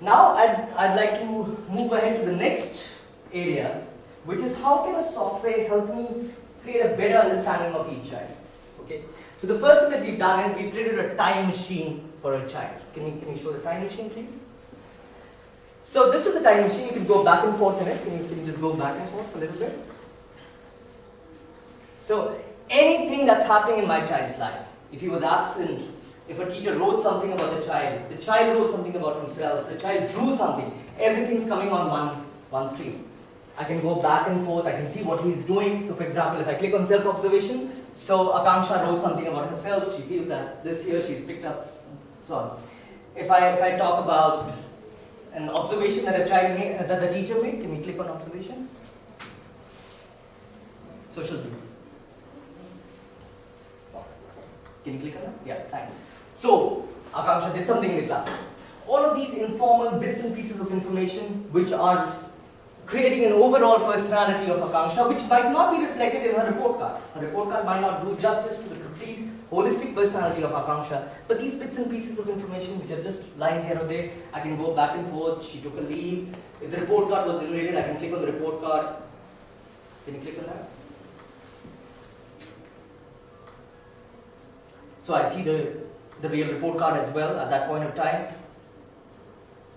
Now I'd like to move ahead to the next area, which is how can a software help me create a better understanding of each child. Okay. So the first thing that we've done is we've created a time machine for a child. Can you show the time machine, please? So this is the time machine. You can go back and forth in it. Can you just go back and forth a little bit? So anything that's happening in my child's life, if he was absent, if a teacher wrote something about the child wrote something about himself, the child drew something, everything's coming on one screen. I can go back and forth, I can see what he's doing. So for example, if I click on self-observation, so Akanksha wrote something about herself, she feels that this year she's picked up, so on. If I talk about an observation that a child made, that the teacher made, can we click on observation? Social media. Can you click on that? Yeah, thanks. So, Akanksha did something in the class. All of these informal bits and pieces of information which are creating an overall personality of Akanksha, which might not be reflected in her report card. Her report card might not do justice to the complete holistic personality of Akanksha, but these bits and pieces of information which are just lying here or there, I can go back and forth. She took a leave. If the report card was generated, I can click on the report card. Can you click on that? So I see the real report card as well at that point of time.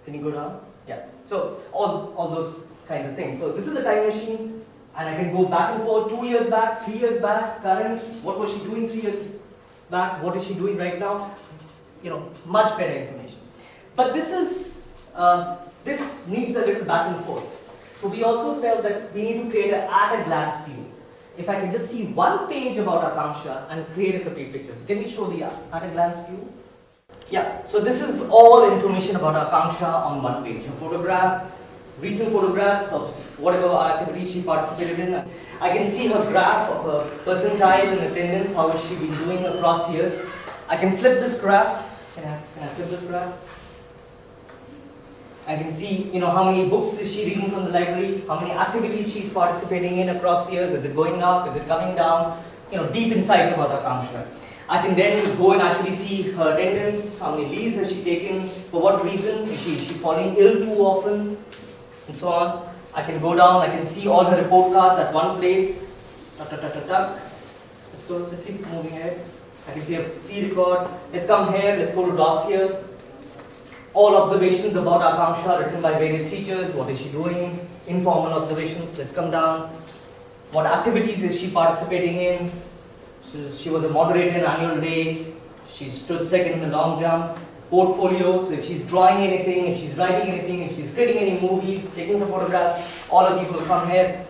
Can you go down? Yeah. So all those kinds of things. So this is a time machine, and I can go back and forth 2 years back, 3 years back, current, what was she doing 3 years back, what is she doing right now? You know, much better information. But this needs a little back and forth. So we also felt that we need to create an at-a-glance view. If I can just see one page about Akanksha and create a complete picture. So can we show the at-a-glance view? Yeah, so this is all information about Akanksha on one page. A photograph, recent photographs of whatever activity she participated in. I can see her graph of her percentile and attendance, how has she been doing across years. I can flip this graph. Can I flip this graph? I can see, how many books is she reading from the library, how many activities she's participating in across years, is it going up, is it coming down, deep insights about Akanksha. I can then go and actually see her attendance, how many leaves has she taken, for what reason, is she falling ill too often, and so on. I can go down, I can see all her report cards at one place. Let's keep moving ahead. I can see a fee record. Let's come here, let's go to dossier. All observations about Akanksha written by various teachers. What is she doing? Informal observations. Let's come down. What activities is she participating in? So she was a moderator in annual day. She stood second in the long jump. Portfolio. So if she's drawing anything, if she's writing anything, if she's creating any movies, taking some photographs, all of these will come here.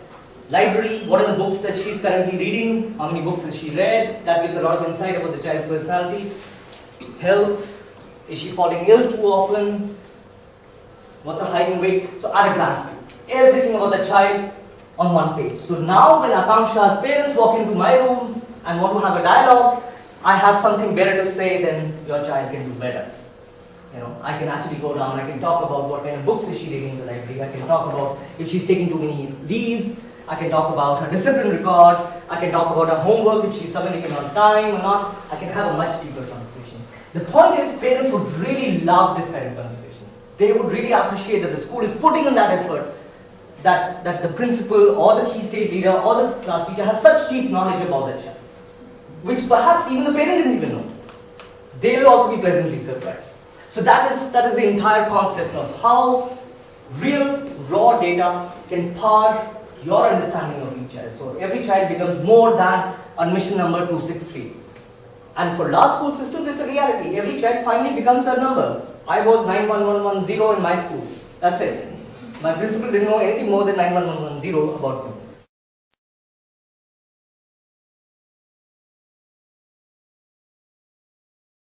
Library. What are the books that she's currently reading? How many books has she read? That gives a lot of insight about the child's personality. Health. Is she falling ill too often? What's her height and weight? So at a glance view, everything about the child on one page. So now when Akanksha's parents walk into my room and want to have a dialogue, I have something better to say than your child can do better. I can actually go down, I can talk about what kind of books is she reading in the library, I can talk about if she's taking too many leaves, I can talk about her discipline record, I can talk about her homework, if she's submitting it on time or not. I can have a much deeper conversation. The point is, parents would really love this kind of conversation. They would really appreciate that the school is putting in that effort, that the principal or the key stage leader or the class teacher has such deep knowledge about that child, which perhaps even the parent didn't even know. They will also be pleasantly surprised. So that is the entire concept of how real, raw data can power your understanding of each child. So every child becomes more than admission number 263. And for large school systems, it's a reality. Every child finally becomes a number. I was 91110 in my school. That's it. My principal didn't know anything more than 91110 about me.